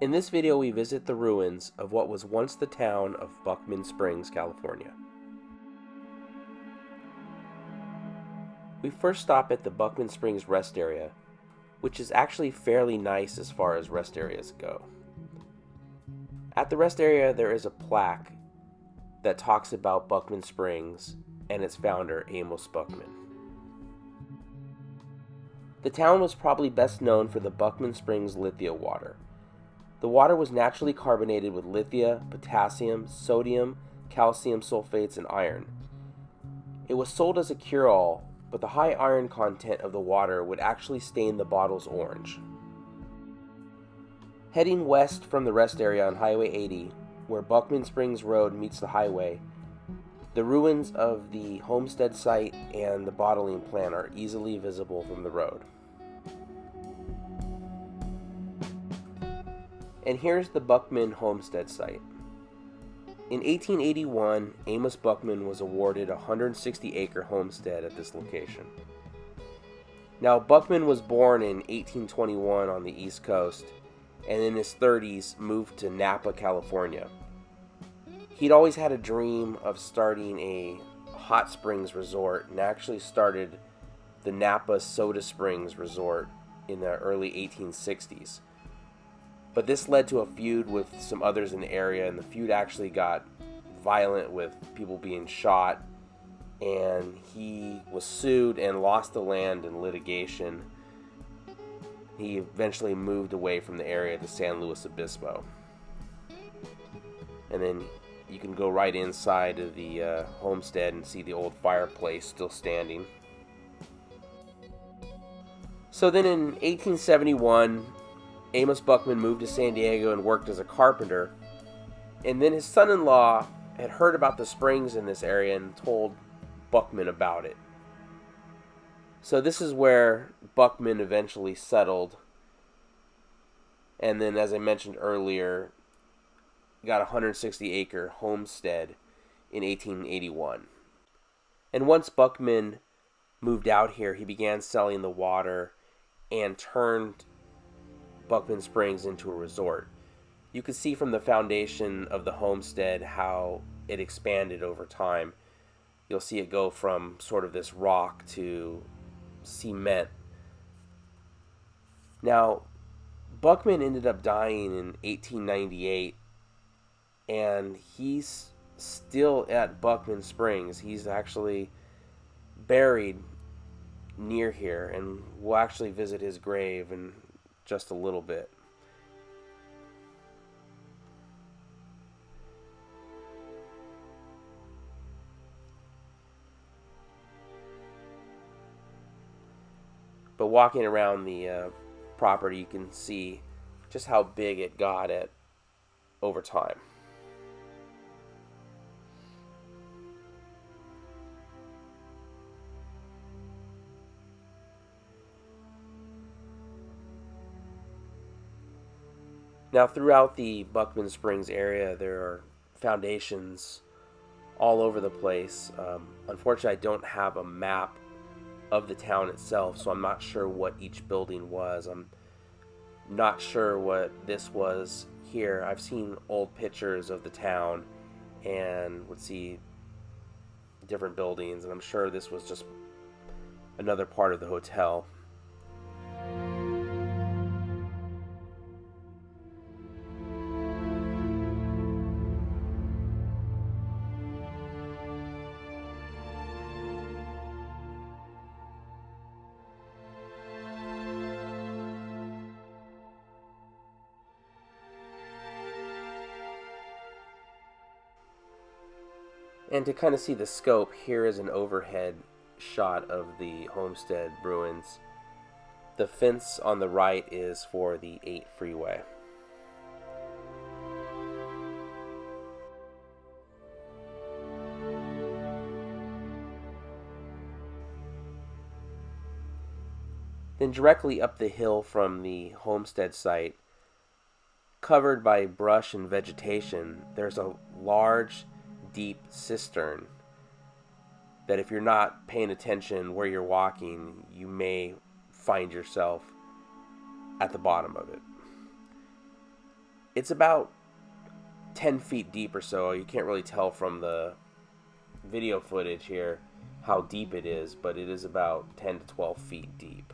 In this video, we visit the ruins of what was once the town of Buckman Springs, California. We first stop at the Buckman Springs rest area, which is actually fairly nice as far as rest areas go. At the rest area, there is a plaque that talks about Buckman Springs and its founder, Amos Buckman. The town was probably best known for the Buckman Springs Lithia Water. The water was naturally carbonated with lithium, potassium, sodium, calcium sulfates, and iron. It was sold as a cure-all, but the high iron content of the water would actually stain the bottles orange. Heading west from the rest area on Highway 80, where Buckman Springs Road meets the highway, the ruins of the homestead site and the bottling plant are easily visible from the road. And here's the Buckman homestead site. In 1881, Amos Buckman was awarded a 160-acre homestead at this location. Now, Buckman was born in 1821 on the East Coast, and in his 30s moved to Napa, California. He'd always had a dream of starting a hot springs resort and actually started the Napa Soda Springs Resort in the early 1860s. But this led to a feud with some others in the area, and the feud actually got violent with people being shot, and he was sued and lost the land in litigation. He eventually moved away from the area to San Luis Obispo. And then you can go right inside of the homestead and see the old fireplace still standing. So then in 1871, Amos Buckman moved to San Diego and worked as a carpenter. And then his son-in-law had heard about the springs in this area and told Buckman about it. So this is where Buckman eventually settled. And then, as I mentioned earlier, got a 160-acre homestead in 1881. And once Buckman moved out here, he began selling the water and turned Buckman Springs into a resort. You can see from the foundation of the homestead how it expanded over time. You'll see it go from sort of this rock to cement. Now, Buckman ended up dying in 1898, and he's still at Buckman Springs. He's actually buried near here, and we'll actually visit his grave in just a little bit. But walking around the property, you can see just how big it got over time. Now, throughout the Buckman Springs area, there are foundations all over the place. Unfortunately, I don't have a map of the town itself, so I'm not sure what each building was. I'm not sure what this was here. I've seen old pictures of the town and would see different buildings, and I'm sure this was just another part of the hotel. And to kind of see the scope, here is an overhead shot of the homestead ruins. The fence on the right is for the 8 freeway. Then directly up the hill from the homestead site, covered by brush and vegetation, there's a large, deep cistern that if you're not paying attention where you're walking, you may find yourself at the bottom of it. It's about 10 feet deep or so. You can't really tell from the video footage here how deep it is, but it is about 10 to 12 feet deep.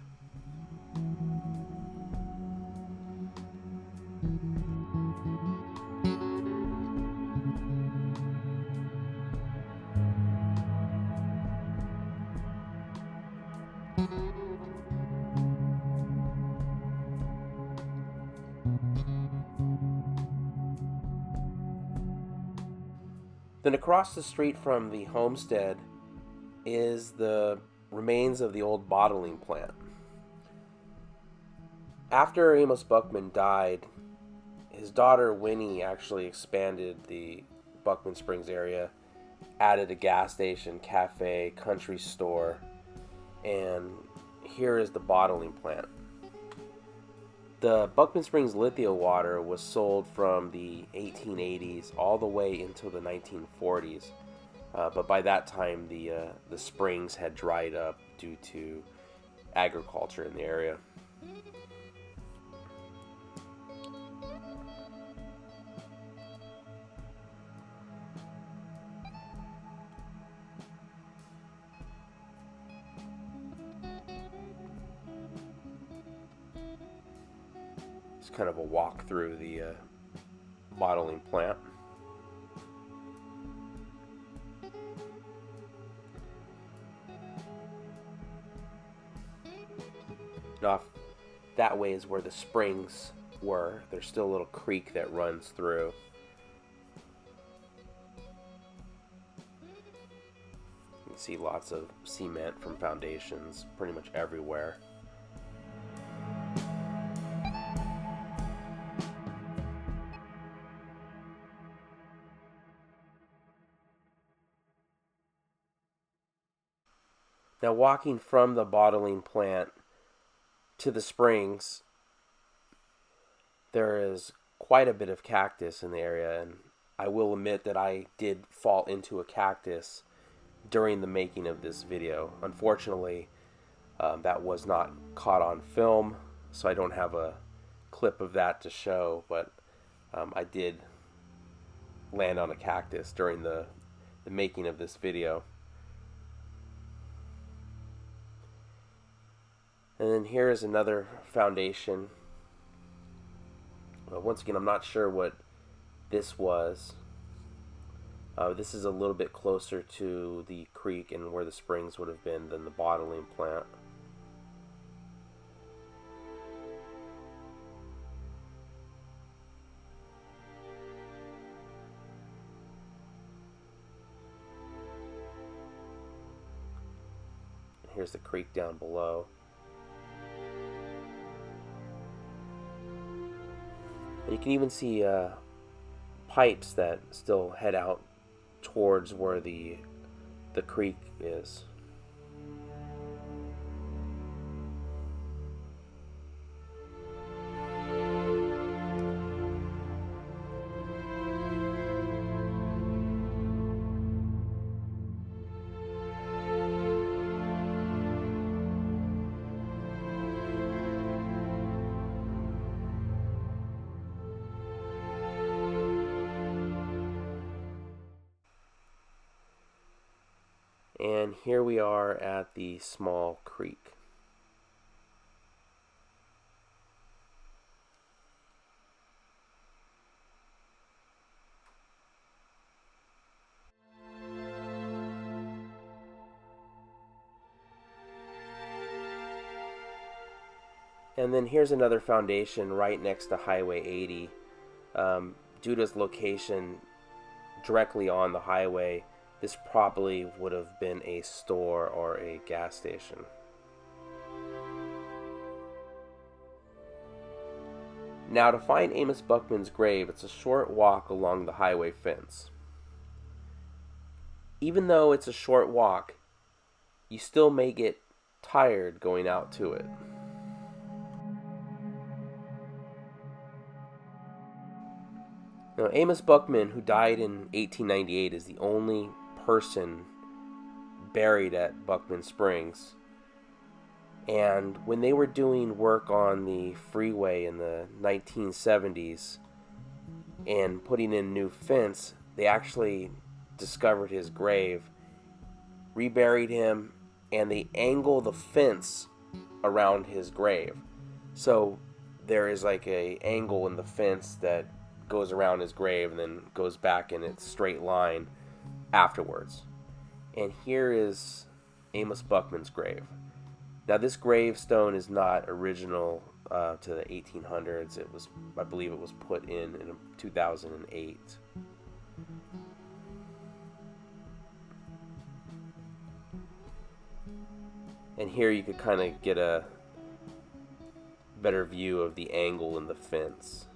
Then across the street from the homestead is the remains of the old bottling plant. After Amos Buckman died, his daughter Winnie actually expanded the Buckman Springs area, added a gas station, cafe, country store, and here is the bottling plant. The Buckman Springs Lithia Water was sold from the 1880s all the way until the 1940s, but by that time the springs had dried up due to agriculture in the area. It's kind of a walk through the bottling plant. Off that way is where the springs were. There's still a little creek that runs through. You can see lots of cement from foundations pretty much everywhere. Now, walking from the bottling plant to the springs, there is quite a bit of cactus in the area, and I will admit that I did fall into a cactus during the making of this video. Unfortunately, that was not caught on film, so I don't have a clip of that to show, but I did land on a cactus during the making of this video. And then here is another foundation. Once again, I'm not sure what this was. This is a little bit closer to the creek and where the springs would have been than the bottling plant. Here's the creek down below. And you can even see pipes that still head out towards where the creek is. And here we are at the small creek. And then here's another foundation right next to Highway 80. Due to its location directly on the highway, this probably would have been a store or a gas station. Now, to find Amos Buckman's grave, it's a short walk along the highway fence. Even though it's a short walk, you still may get tired going out to it. Now, Amos Buckman, who died in 1898, is the only person buried at Buckman Springs. And when they were doing work on the freeway in the 1970s, and putting in new fence, they actually discovered his grave, reburied him, and they angle the fence around his grave. So there is like a angle in the fence that goes around his grave and then goes back in its straight line afterwards. And here is Amos Buckman's grave. Now this gravestone is not original to the 1800s. It was, I believe it was put in 2008. And here you could kind of get a better view of the angle in the fence.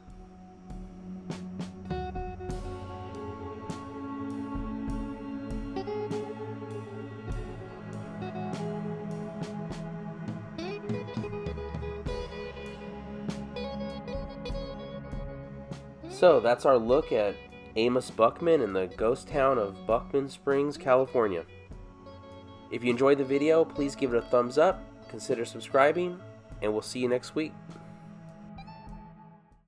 So that's our look at Amos Buckman in the ghost town of Buckman Springs, California. If you enjoyed the video, please give it a thumbs up, consider subscribing, and we'll see you next week.